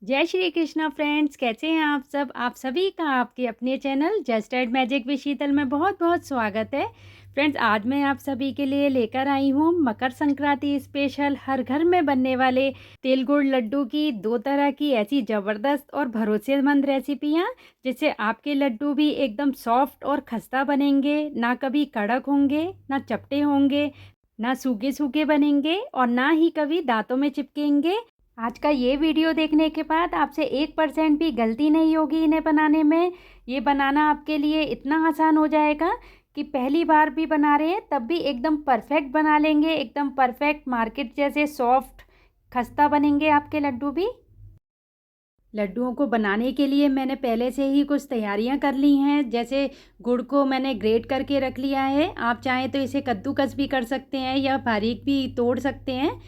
जय श्री कृष्णा फ्रेंड्स, कैसे हैं आप सब। आप सभी का आपके अपने channel just add magic with Sheetal में बहुत बहुत स्वागत है। फ्रेंड्स, आज मैं आप सभी के लिए लेकर आई हूँ मकर संक्रांति स्पेशल हर घर में बनने वाले तिल गुड़ लड्डू की दो तरह की ऐसी ज़बरदस्त और भरोसेमंद रेसिपियाँ, जिससे आपके लड्डू भी एकदम सॉफ्ट और खस्ता बनेंगे, ना कभी कड़क होंगे, ना चपटे होंगे, ना सूखे सूखे बनेंगे और ना ही कभी दांतों में चिपकेंगे। आज का ये वीडियो देखने के बाद आपसे 1% भी गलती नहीं होगी इन्हें बनाने में। ये बनाना आपके लिए इतना आसान हो जाएगा कि पहली बार भी बना रहे हैं तब भी एकदम परफेक्ट बना लेंगे, एकदम परफेक्ट मार्केट जैसे सॉफ्ट खस्ता बनेंगे आपके लड्डू भी। लड्डुओं को बनाने के लिए मैंने पहले से ही कुछ तैयारियां कर ली हैं। जैसे गुड़ को मैंने ग्रेट करके रख लिया है, आप चाहें तो इसे कद्दूकस भी कर सकते हैं या बारीक भी तोड़ सकते हैं,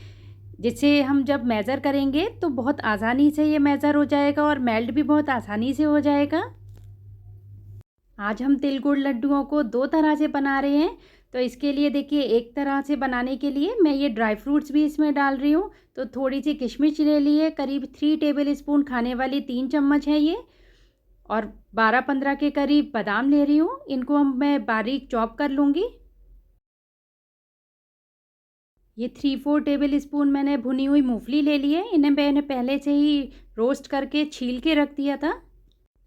जिससे हम जब मेज़र करेंगे तो बहुत आसानी से ये मेज़र हो जाएगा और मेल्ट भी बहुत आसानी से हो जाएगा। आज हम तिल गुड़ लड्डुओं को दो तरह से बना रहे हैं। तो इसके लिए देखिए, एक तरह से बनाने के लिए मैं ये ड्राई फ्रूट्स भी इसमें डाल रही हूँ। तो थोड़ी सी किशमिश ले ली है, करीब 3 टेबल स्पून खाने वाली 3 चम्मच है ये, और 12-15 के करीब बादाम ले रही हूँ। इनको मैं बारीक चॉप कर लूँगी। ये 3-4 टेबल स्पून मैंने भुनी हुई मूंगफली ले ली है। इन्हें मैंने पहले से ही रोस्ट करके छील के रख दिया था।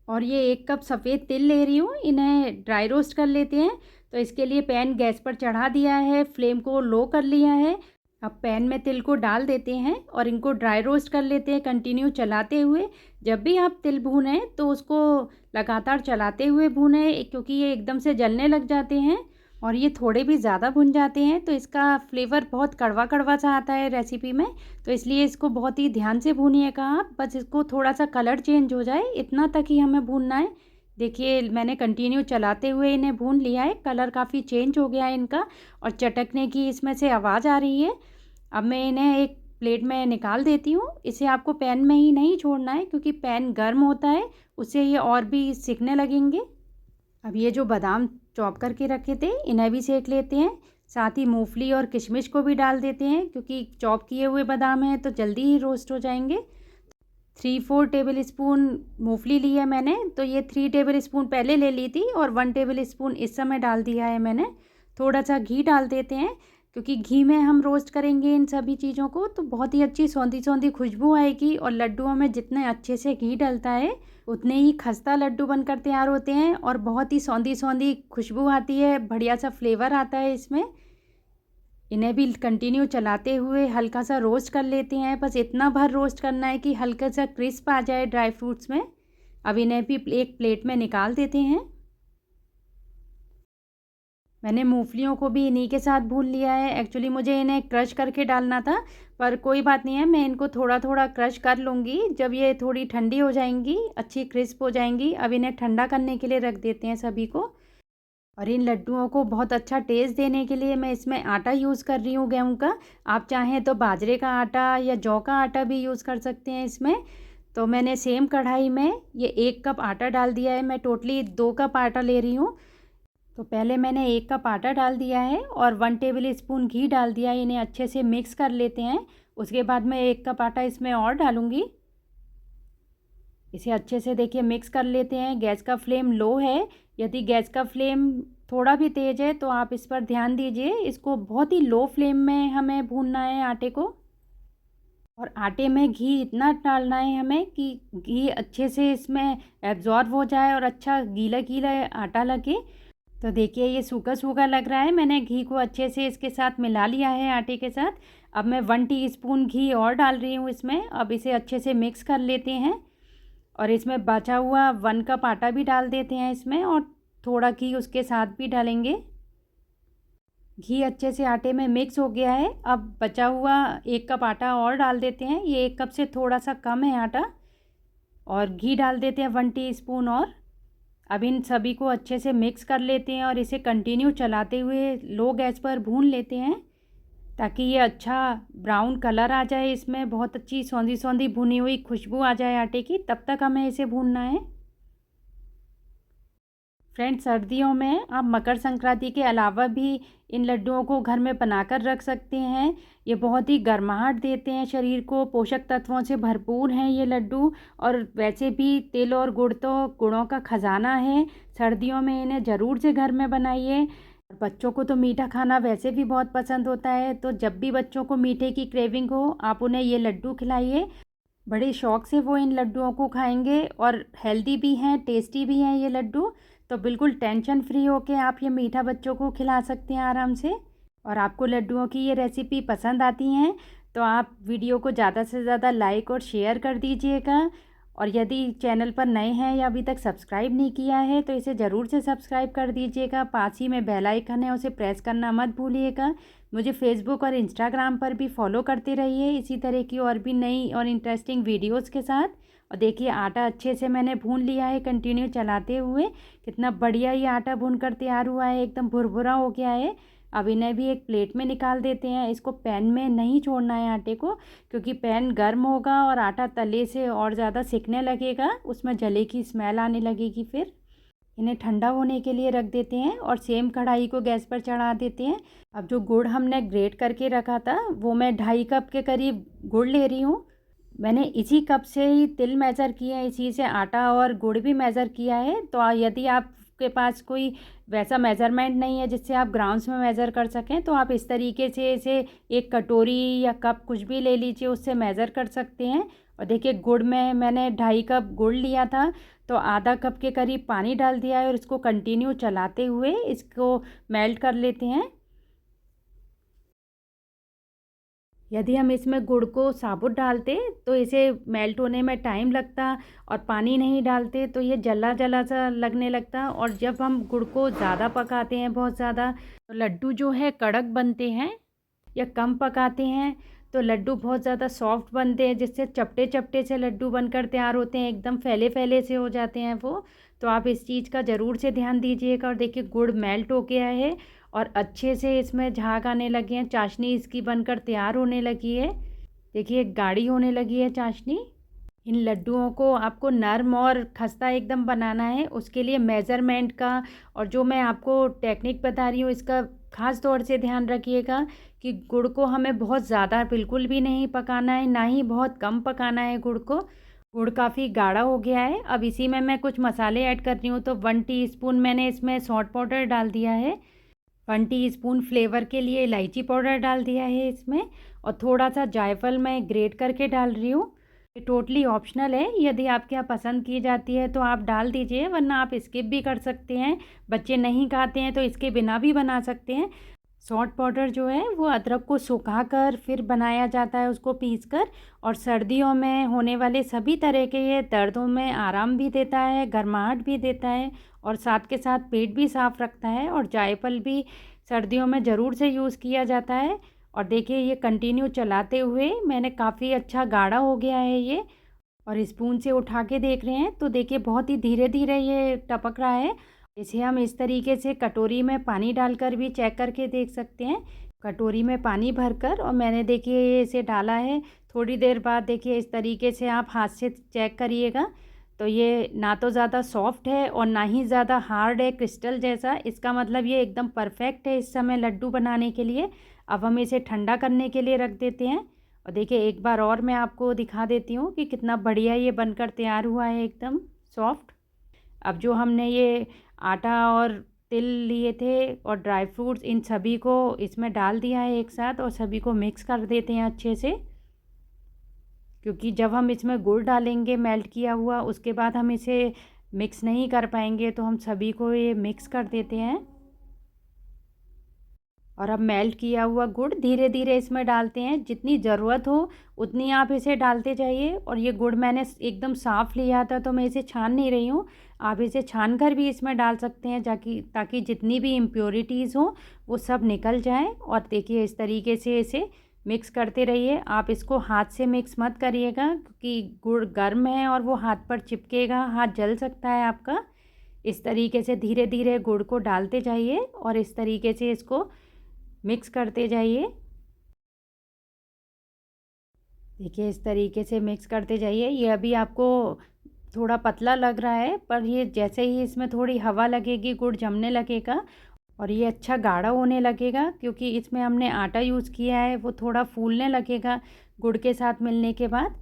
और ये 1 कप सफ़ेद तिल ले रही हूँ, इन्हें ड्राई रोस्ट कर लेते हैं। तो इसके लिए पैन गैस पर चढ़ा दिया है, फ्लेम को लो कर लिया है। अब पैन में तिल को डाल देते हैं और इनको ड्राई रोस्ट कर लेते हैं, कंटिन्यू चलाते हुए। जब भी आप तिल भूनें तो उसको लगातार चलाते हुए भूनें, क्योंकि ये एकदम से जलने लग जाते हैं और ये थोड़े भी ज़्यादा भुन जाते हैं तो इसका फ्लेवर बहुत कड़वा कड़वा सा आता है रेसिपी में। तो इसलिए इसको बहुत ही ध्यान से भूनिएगा आप, बस इसको थोड़ा सा कलर चेंज हो जाए इतना तक ही हमें भूनना है। देखिए, मैंने कंटिन्यू चलाते हुए इन्हें भून लिया है, कलर काफ़ी चेंज हो गया है इनका और चटकने की इसमें से आवाज़ आ रही है। अब मैं इन्हें एक प्लेट में निकाल देती हूँ। इसे आपको पैन में ही नहीं छोड़ना है, क्योंकि पैन गर्म होता है, उससे ये और भी सिकने लगेंगे। अब ये जो बादाम चॉप करके रखे थे इन्हें भी सेक लेते हैं। साथ ही मूंगफली और किशमिश को भी डाल देते हैं, क्योंकि चॉप किए हुए बादाम हैं तो जल्दी ही रोस्ट हो जाएंगे। 3-4 टेबल स्पून मूंगफली ली है मैंने, तो ये 3 टेबल स्पून पहले ले ली थी और 1 टेबल स्पून इस समय डाल दिया है मैंने। थोड़ा सा घी डाल देते हैं, क्योंकि घी में हम रोस्ट करेंगे इन सभी चीज़ों को तो बहुत ही अच्छी सौंधी सौंधी खुशबू आएगी। और लड्डुओं में जितने अच्छे से घी डलता है उतने ही खस्ता लड्डू बनकर तैयार होते हैं और बहुत ही सौंधी सौंधी खुशबू आती है, बढ़िया सा फ्लेवर आता है इसमें। इन्हें भी कंटिन्यू चलाते हुए हल्का सा रोस्ट कर लेते हैं, बस इतना भर रोस्ट करना है कि हल्का सा क्रिस्प आ जाए ड्राई फ्रूट्स में। अब इन्हें भी एक प्लेट में निकाल देते हैं। मैंने मूंगफलियों को भी इन्हीं के साथ भून लिया है। एक्चुअली मुझे इन्हें क्रश करके डालना था, पर कोई बात नहीं है, मैं इनको थोड़ा थोड़ा क्रश कर लूँगी। जब ये थोड़ी ठंडी हो जाएंगी, अच्छी क्रिस्प हो जाएंगी। अब इन्हें ठंडा करने के लिए रख देते हैं सभी को। और इन लड्डुओं को बहुत अच्छा टेस्ट देने के लिए मैं इसमें आटा यूज़ कर रही हूँ गेहूँ का। आप चाहें तो बाजरे का आटा या जौ का आटा भी यूज़ कर सकते हैं इसमें। तो मैंने सेम कढ़ाई में ये 1 कप आटा डाल दिया है। मैं टोटली 2 कप आटा ले रही हूँ। तो पहले मैंने 1 कप आटा डाल दिया है और 1 टेबल स्पून घी डाल दिया है। इन्हें अच्छे से मिक्स कर लेते हैं। उसके बाद मैं 1 कप आटा इसमें और डालूँगी। इसे अच्छे से देखिए मिक्स कर लेते हैं। गैस का फ्लेम लो है। यदि गैस का फ्लेम थोड़ा भी तेज़ है तो आप इस पर ध्यान दीजिए। इसको बहुत ही लो फ्लेम में हमें भूनना है आटे को। और आटे में घी इतना डालना है हमें कि घी अच्छे से इसमें एब्जॉर्ब हो जाए और अच्छा गीला गीला आटा लगे। तो देखिए, ये सूखा सूखा लग रहा है। मैंने घी को अच्छे से इसके साथ मिला लिया है आटे के साथ। अब मैं 1 टीस्पून घी और डाल रही हूँ इसमें। अब इसे अच्छे से मिक्स कर लेते हैं और इसमें बचा हुआ 1 कप आटा भी डाल देते हैं इसमें और थोड़ा घी उसके साथ भी डालेंगे। घी अच्छे से आटे में मिक्स हो गया है। अब बचा हुआ 1 कप आटा और डाल देते हैं। ये 1 कप से थोड़ा सा कम है आटा। और घी डाल देते हैं 1 टीस्पून और। अब इन सभी को अच्छे से मिक्स कर लेते हैं और इसे कंटिन्यू चलाते हुए लो गैस पर भून लेते हैं, ताकि ये अच्छा ब्राउन कलर आ जाए, इसमें बहुत अच्छी सौंधी सौंधी भुनी हुई खुशबू आ जाए आटे की। तब तक हमें इसे भूनना है। फ्रेंड्स, सर्दियों में आप मकर संक्रांति के अलावा भी इन लड्डुओं को घर में बनाकर रख सकते हैं। ये बहुत ही गर्माहट देते हैं शरीर को, पोषक तत्वों से भरपूर हैं ये लड्डू। और वैसे भी तिल और गुड़ तो गुणों का ख़जाना है। सर्दियों में इन्हें ज़रूर से घर में बनाइए। और बच्चों को तो मीठा खाना वैसे भी बहुत पसंद होता है, तो जब भी बच्चों को मीठे की क्रेविंग हो आप उन्हें ये लड्डू खिलाइए। बड़े शौक़ से वो इन लड्डुओं को खाएंगे और हेल्दी भी हैं, टेस्टी भी हैं ये लड्डू। तो बिल्कुल टेंशन फ्री होके आप ये मीठा बच्चों को खिला सकते हैं आराम से। और आपको लड्डुओं की ये रेसिपी पसंद आती हैं तो आप वीडियो को ज़्यादा से ज़्यादा लाइक और शेयर कर दीजिएगा। और यदि चैनल पर नए हैं या अभी तक सब्सक्राइब नहीं किया है तो इसे ज़रूर से सब्सक्राइब कर दीजिएगा। पास ही में बेल आइकन है, उसे प्रेस करना मत भूलिएगा। मुझे फेसबुक और इंस्टाग्राम पर भी फॉलो करते रहिए इसी तरह की और भी नई और इंटरेस्टिंग वीडियोज़ के साथ। और देखिए आटा अच्छे से मैंने भून लिया है कंटिन्यू चलाते हुए। कितना बढ़िया ये आटा भूनकर तैयार हुआ है, एकदम भुरभुरा हो गया है। अब इन्हें भी एक प्लेट में निकाल देते हैं। इसको पैन में नहीं छोड़ना है आटे को, क्योंकि पैन गर्म होगा और आटा तले से और ज़्यादा सिकने लगेगा, उसमें जले की स्मेल आने लगेगी। फिर इन्हें ठंडा होने के लिए रख देते हैं और सेम कढ़ाई को गैस पर चढ़ा देते हैं। अब जो गुड़ हमने ग्रेट करके रखा था वो मैं 2.5 कप के करीब गुड़ ले रही हूँ। मैंने इसी कप से ही तिल मेज़र किए हैं, इसी से आटा और गुड़ भी मेज़र किया है। तो यदि आपके पास कोई वैसा मेज़रमेंट नहीं है जिससे आप ग्राम्स में मेज़र कर सकें तो आप इस तरीके से इसे एक कटोरी या कप कुछ भी ले लीजिए, उससे मेज़र कर सकते हैं। और देखिए गुड़ में मैंने 2.5 कप गुड़ लिया था तो आधा कप के करीब पानी डाल दिया है और इसको कंटिन्यू चलाते हुए इसको मेल्ट कर लेते हैं। यदि हम इसमें गुड़ को साबुत डालते तो इसे मेल्ट होने में टाइम लगता, और पानी नहीं डालते तो ये जला जला सा लगने लगता। और जब हम गुड़ को ज़्यादा पकाते हैं, बहुत ज़्यादा, तो लड्डू जो है कड़क बनते हैं। या कम पकाते हैं तो लड्डू बहुत ज़्यादा सॉफ्ट बनते हैं, जिससे चपटे चपटे से लड्डू बनकर तैयार होते हैं, एकदम फैले फैले से हो जाते हैं वो। तो आप इस चीज़ का ज़रूर से ध्यान दीजिएगा। और देखिए गुड़ मेल्ट हो गया है और अच्छे से इसमें झाग आने लगे हैं, चाशनी इसकी बनकर तैयार होने लगी है। देखिए गाढ़ी होने लगी है चाशनी। इन लड्डुओं को आपको नरम और खस्ता एकदम बनाना है, उसके लिए मेज़रमेंट का और जो मैं आपको टेक्निक बता रही हूँ इसका ख़ास तौर से ध्यान रखिएगा कि गुड़ को हमें बहुत ज़्यादा बिल्कुल भी नहीं पकाना है, ना ही बहुत कम पकाना है गुड़ को। गुड़ काफ़ी गाढ़ा हो गया है। अब इसी में मैं कुछ मसाले ऐड कर रही हूँ। तो 1 टीस्पून मैंने इसमें सौंठ पाउडर डाल दिया है, 1 टीस्पून फ्लेवर के लिए इलायची पाउडर डाल दिया है इसमें, और थोड़ा सा जायफल मैं ग्रेट करके डाल रही हूँ। ये टोटली ऑप्शनल है, यदि आपके यहाँ पसंद की जाती है तो आप डाल दीजिए, वरना आप स्किप भी कर सकते हैं। बच्चे नहीं खाते हैं तो इसके बिना भी बना सकते हैं। सौंठ पाउडर जो है वो अदरक को सुखाकर फिर बनाया जाता है, उसको पीसकर। और सर्दियों में होने वाले सभी तरह के ये दर्दों में आराम भी देता है, गर्माहट भी देता है, और साथ के साथ पेट भी साफ़ रखता है। और जायफल भी सर्दियों में ज़रूर से यूज़ किया जाता है। और देखिए ये कंटिन्यू चलाते हुए मैंने काफ़ी अच्छा गाढ़ा हो गया है ये। और स्पून से उठा के देख रहे हैं तो देखिए बहुत ही धीरे धीरे ये टपक रहा है। इसे हम इस तरीके से कटोरी में पानी डालकर भी चेक करके देख सकते हैं। कटोरी में पानी भरकर और मैंने देखिए ये इसे डाला है। थोड़ी देर बाद देखिए इस तरीके से आप हाथ से चेक करिएगा तो ये ना तो ज़्यादा सॉफ्ट है और ना ही ज़्यादा हार्ड है क्रिस्टल जैसा। इसका मतलब ये एकदम परफेक्ट है इस समय लड्डू बनाने के लिए। अब हम इसे ठंडा करने के लिए रख देते हैं। और देखिए एक बार और मैं आपको दिखा देती हूँ कि कितना बढ़िया ये बनकर तैयार हुआ है, एकदम सॉफ्ट। अब जो हमने ये आटा और तिल लिए थे और ड्राई फ्रूट्स, इन सभी को इसमें डाल दिया है एक साथ और सभी को मिक्स कर देते हैं अच्छे से। क्योंकि जब हम इसमें गुड़ डालेंगे मेल्ट किया हुआ, उसके बाद हम इसे मिक्स नहीं कर पाएंगे, तो हम सभी को ये मिक्स कर देते हैं। और अब मेल्ट किया हुआ गुड़ धीरे धीरे इसमें डालते हैं, जितनी ज़रूरत हो उतनी आप इसे डालते जाइए। और ये गुड़ मैंने एकदम साफ़ लिया था तो मैं इसे छान नहीं रही हूँ, आप इसे छान कर भी इसमें डाल सकते हैं ताकि जितनी भी इम्प्योरिटीज़ हो वो सब निकल जाए। और देखिए इस तरीके से इसे मिक्स करते रहिए। आप इसको हाथ से मिक्स मत करिएगा क्योंकि गुड़ गर्म है और वो हाथ पर चिपकेगा, हाथ जल सकता है आपका। इस तरीके से धीरे धीरे गुड़ को डालते जाइए और इस तरीके से इसको मिक्स करते जाइए। देखिए इस तरीके से मिक्स करते जाइए। ये अभी आपको थोड़ा पतला लग रहा है, पर ये जैसे ही इसमें थोड़ी हवा लगेगी गुड़ जमने लगेगा और ये अच्छा गाढ़ा होने लगेगा, क्योंकि इसमें हमने आटा यूज़ किया है। वो थोड़ा फूलने लगेगा गुड़ के साथ मिलने के बाद।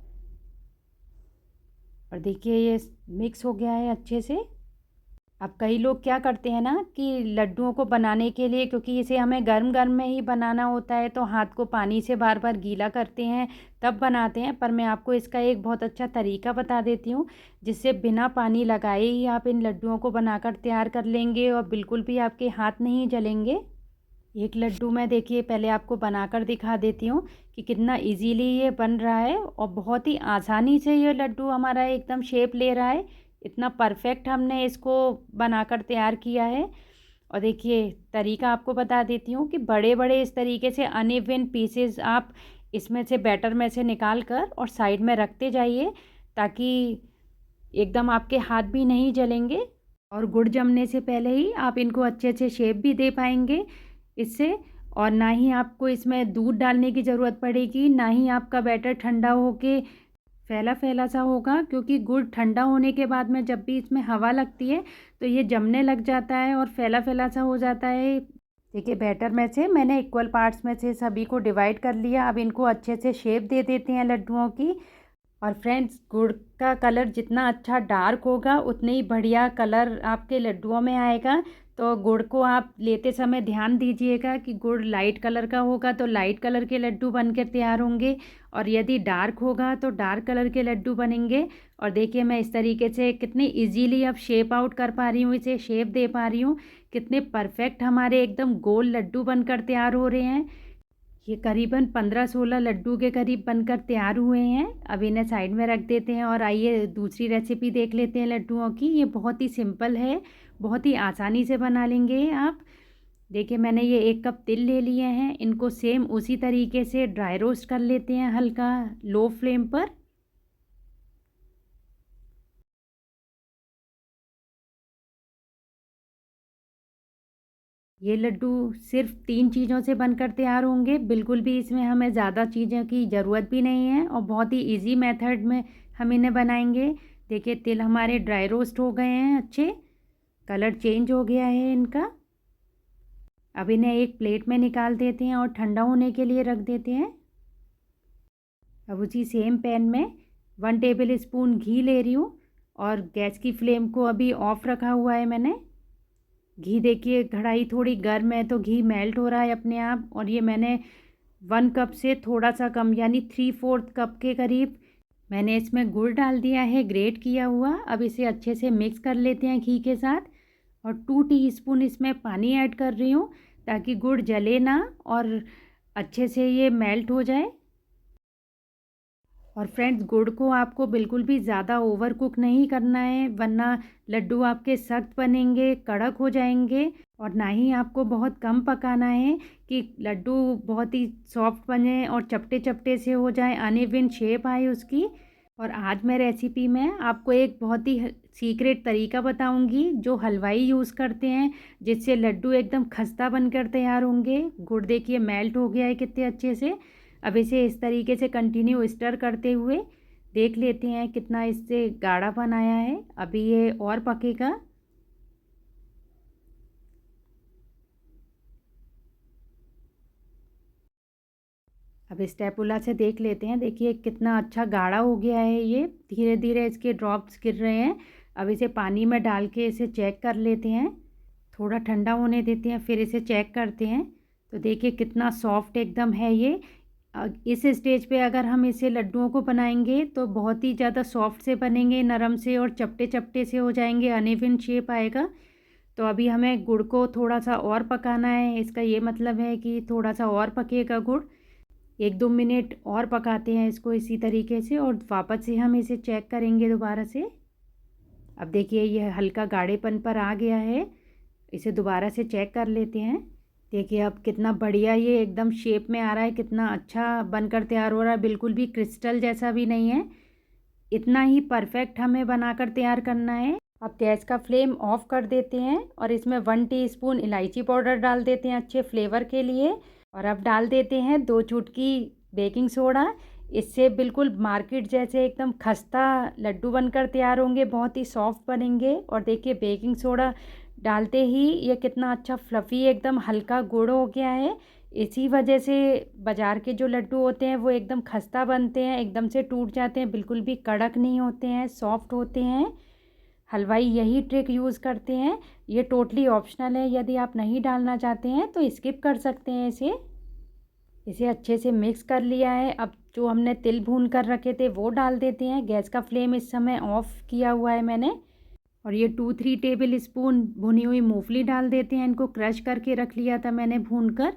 और देखिए ये मिक्स हो गया है अच्छे से। अब कई लोग क्या करते हैं ना कि लड्डुओं को बनाने के लिए, क्योंकि इसे हमें गर्म गर्म में ही बनाना होता है, तो हाथ को पानी से बार बार गीला करते हैं तब बनाते हैं। पर मैं आपको इसका एक बहुत अच्छा तरीका बता देती हूँ, जिससे बिना पानी लगाए ही आप इन लड्डुओं को बनाकर तैयार कर लेंगे और बिल्कुल भी आपके हाथ नहीं जलेंगे। एक लड्डू मैं देखिए पहले आपको बनाकर दिखा देती हूँ कि कितना इजीली ये बन रहा है और बहुत ही आसानी से ये लड्डू हमारा एकदम शेप ले रहा है। इतना परफेक्ट हमने इसको बनाकर तैयार किया है। और देखिए तरीका आपको बता देती हूँ कि बड़े बड़े इस तरीके से अनइवन पीसेस आप इसमें से बैटर में से निकाल कर और साइड में रखते जाइए, ताकि एकदम आपके हाथ भी नहीं जलेंगे और गुड़ जमने से पहले ही आप इनको अच्छे से शेप भी दे पाएंगे इससे। और ना ही आपको इसमें दूध डालने की ज़रूरत पड़ेगी, ना ही आपका बैटर ठंडा होके फैला फैला सा होगा, क्योंकि गुड़ ठंडा होने के बाद में जब भी इसमें हवा लगती है तो ये जमने लग जाता है और फैला फैला सा हो जाता है। देखिए बैटर में से मैंने इक्वल पार्ट्स में से सभी को डिवाइड कर लिया। अब इनको अच्छे से शेप दे देते हैं लड्डुओं की। और फ्रेंड्स, गुड़ का कलर जितना अच्छा डार्क होगा उतने ही बढ़िया कलर आपके लड्डुओं में आएगा। तो गुड़ को आप लेते समय ध्यान दीजिएगा कि गुड़ लाइट कलर का होगा तो लाइट कलर के लड्डू बनकर तैयार होंगे, और यदि डार्क होगा तो डार्क कलर के लड्डू बनेंगे। और देखिए मैं इस तरीके से कितनी इजीली अब शेप आउट कर पा रही हूँ, इसे शेप दे पा रही हूँ। कितने परफेक्ट हमारे एकदम गोल लड्डू बनकर तैयार हो रहे हैं। ये करीबन 15-16 लड्डू के करीब बनकर तैयार हुए हैं। अब इन्हें साइड में रख देते हैं और आइए दूसरी रेसिपी देख लेते हैं लड्डुओं की। ये बहुत ही सिंपल है, बहुत ही आसानी से बना लेंगे आप। देखिए मैंने ये 1 कप तिल ले लिए हैं, इनको सेम उसी तरीके से ड्राई रोस्ट कर लेते हैं हल्का लो फ्लेम पर। ये लड्डू सिर्फ 3 चीज़ों से बनकर तैयार होंगे, बिल्कुल भी इसमें हमें ज़्यादा चीज़ों की ज़रूरत भी नहीं है और बहुत ही इजी मेथड में हम इन्हें बनाएंगे। देखिए तिल हमारे ड्राई रोस्ट हो गए हैं, अच्छे कलर चेंज हो गया है इनका। अब इन्हें एक प्लेट में निकाल देते हैं और ठंडा होने के लिए रख देते हैं। अब उसी सेम पैन में 1 टेबल स्पून घी ले रही हूँ और गैस की फ्लेम को अभी ऑफ रखा हुआ है मैंने। घी देखिए कढ़ाई थोड़ी गर्म है तो घी मेल्ट हो रहा है अपने आप। और ये मैंने 1 कप से थोड़ा सा कम यानी 3/4 कप के करीब मैंने इसमें गुड़ डाल दिया है ग्रेट किया हुआ। अब इसे अच्छे से मिक्स कर लेते हैं घी के साथ और 2 टीस्पून इसमें पानी ऐड कर रही हूँ, ताकि गुड़ जले ना और अच्छे से ये मेल्ट हो जाए। और फ्रेंड्स, गुड़ को आपको बिल्कुल भी ज़्यादा ओवर कुक नहीं करना है, वरना लड्डू आपके सख्त बनेंगे, कड़क हो जाएंगे। और ना ही आपको बहुत कम पकाना है कि लड्डू बहुत ही सॉफ्ट बने और चपटे चपटे से हो जाए, अनइवन शेप आए उसकी। और आज मैं रेसिपी में आपको एक बहुत ही सीक्रेट तरीका बताऊंगी जो हलवाई यूज़ करते हैं, जिससे लड्डू एकदम खस्ता बनकर तैयार होंगे। गुड़ देखिए मेल्ट हो गया है कितने अच्छे से। अब इसे इस तरीके से कंटिन्यू स्टर करते हुए देख लेते हैं कितना इससे गाढ़ा बनाया है। अभी ये और पकेगा। अब स्टेपुला से देख लेते हैं, देखिए कितना अच्छा गाढ़ा हो गया है। ये धीरे धीरे इसके ड्रॉप्स गिर रहे हैं। अब इसे पानी में डाल के इसे चेक कर लेते हैं, थोड़ा ठंडा होने देते हैं फिर इसे चेक करते हैं। तो देखिए कितना सॉफ्ट एकदम है ये। इस स्टेज पे अगर हम इसे लड्डुओं को बनाएंगे तो बहुत ही ज़्यादा सॉफ्ट से बनेंगे, नरम से और चपटे चपटे से हो जाएंगे, अनइवन शेप आएगा। तो अभी हमें गुड़ को थोड़ा सा और पकाना है, इसका ये मतलब है कि थोड़ा सा और पकेगा गुड़। 1-2 मिनट और पकाते हैं इसको इसी तरीके से और वापस से हम इसे चेक करेंगे दोबारा से। अब देखिए ये हल्का गाढ़ेपन पर आ गया है, इसे दोबारा से चेक कर लेते हैं। देखिए अब कितना बढ़िया ये एकदम शेप में आ रहा है, कितना अच्छा बनकर तैयार हो रहा है, बिल्कुल भी क्रिस्टल जैसा भी नहीं है। इतना ही परफेक्ट हमें बनाकर तैयार करना है। अब गैस का फ्लेम ऑफ कर देते हैं और इसमें 1 टीस्पून इलायची पाउडर डाल देते हैं अच्छे फ्लेवर के लिए। और अब डाल देते हैं 2 चुटकी बेकिंग सोडा। इससे बिल्कुल मार्केट जैसे एकदम खस्ता लड्डू बनकर तैयार होंगे, बहुत ही सॉफ्ट बनेंगे। और देखिए बेकिंग सोडा डालते ही ये कितना अच्छा फ्लफ़ी एकदम हल्का गुड़ हो गया है। इसी वजह से बाज़ार के जो लड्डू होते हैं वो एकदम खस्ता बनते हैं, एकदम से टूट जाते हैं, बिल्कुल भी कड़क नहीं होते हैं, सॉफ्ट होते हैं। हलवाई यही ट्रिक यूज़ करते हैं। ये टोटली ऑप्शनल है, यदि आप नहीं डालना चाहते हैं तो स्किप कर सकते हैं इसे अच्छे से मिक्स कर लिया है। अब जो हमने तिल भून कर रखे थे वो डाल देते हैं। गैस का फ्लेम इस समय ऑफ़ किया हुआ है मैंने। और ये 2-3 टेबल स्पून भुनी हुई मूंगफली डाल देते हैं। इनको क्रश करके रख लिया था मैंने भून कर।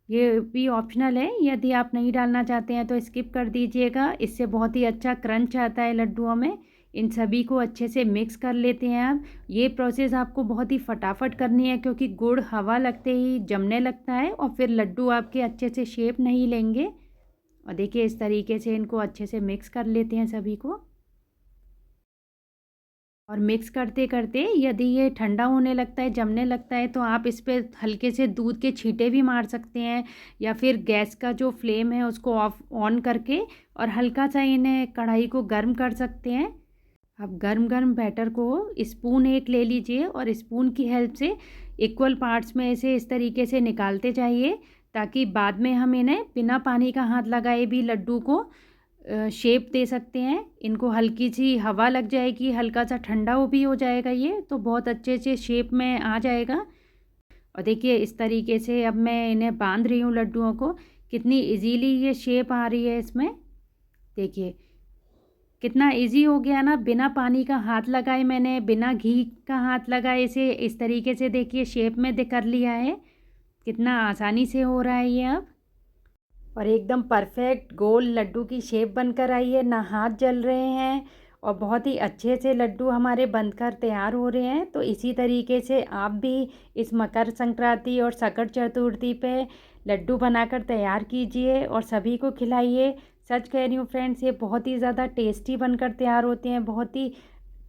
ये भी ऑप्शनल है, यदि आप नहीं डालना चाहते हैं तो स्किप कर दीजिएगा। इससे बहुत ही अच्छा क्रंच आता है लड्डुओं में। इन सभी को अच्छे से मिक्स कर लेते हैं आप। ये प्रोसेस आपको बहुत ही फटाफट करनी है क्योंकि गुड़ हवा लगते ही जमने लगता है और फिर लड्डू आपके अच्छे से शेप नहीं लेंगे। और देखिए इस तरीके से इनको अच्छे से मिक्स कर लेते हैं सभी को। और मिक्स करते करते यदि ये ठंडा होने लगता है, जमने लगता है, तो आप इस पे हल्के से दूध के छींटे भी मार सकते हैं या फिर गैस का जो फ्लेम है उसको ऑन करके और हल्का सा इन्हें कढ़ाई को गर्म कर सकते हैं। अब गर्म गर्म बैटर को स्पून एक ले लीजिए और स्पून की हेल्प से इक्वल पार्ट्स में इसे इस तरीके से निकालते जाइए ताकि बाद में हम इन्हें बिना पानी का हाथ लगाए भी लड्डू को शेप दे सकते हैं। इनको हल्की सी हवा लग जाएगी, हल्का सा ठंडा वो भी हो जाएगा, ये तो बहुत अच्छे से शेप में आ जाएगा। और देखिए इस तरीके से अब मैं इन्हें बांध रही हूँ लड्डुओं को। कितनी इजीली ये शेप आ रही है इसमें। देखिए कितना इजी हो गया ना, बिना पानी का हाथ लगाए मैंने, बिना घी का हाथ लगाए इसे इस तरीके से देखिए शेप में दे कर लिया है। कितना आसानी से हो रहा है ये अब। और एकदम परफेक्ट गोल लड्डू की शेप बनकर आई है, ना हाथ जल रहे हैं और बहुत ही अच्छे से लड्डू हमारे बनकर तैयार हो रहे हैं। तो इसी तरीके से आप भी इस मकर संक्रांति और सकट चतुर्थी पे लड्डू बनाकर तैयार कीजिए और सभी को खिलाइए। सच कह रही हूँ फ्रेंड्स, ये बहुत ही ज़्यादा टेस्टी बनकर तैयार होते हैं, बहुत ही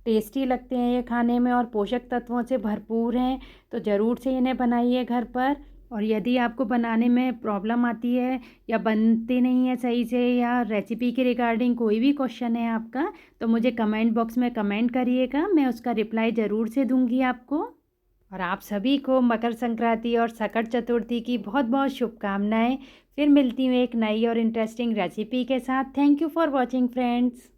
टेस्टी लगते हैं ये खाने में और पोषक तत्वों से भरपूर हैं। तो ज़रूर से इन्हें बनाइए घर पर। और यदि आपको बनाने में प्रॉब्लम आती है या बनते नहीं है सही से या रेसिपी के रिगार्डिंग कोई भी क्वेश्चन है आपका, तो मुझे कमेंट बॉक्स में कमेंट करिएगा, मैं उसका रिप्लाई ज़रूर से दूंगी आपको। और आप सभी को मकर संक्रांति और सकट चतुर्थी की बहुत बहुत शुभकामनाएं। फिर मिलती हूँ एक नई और इंटरेस्टिंग रेसिपी के साथ। Thank you for watching friends.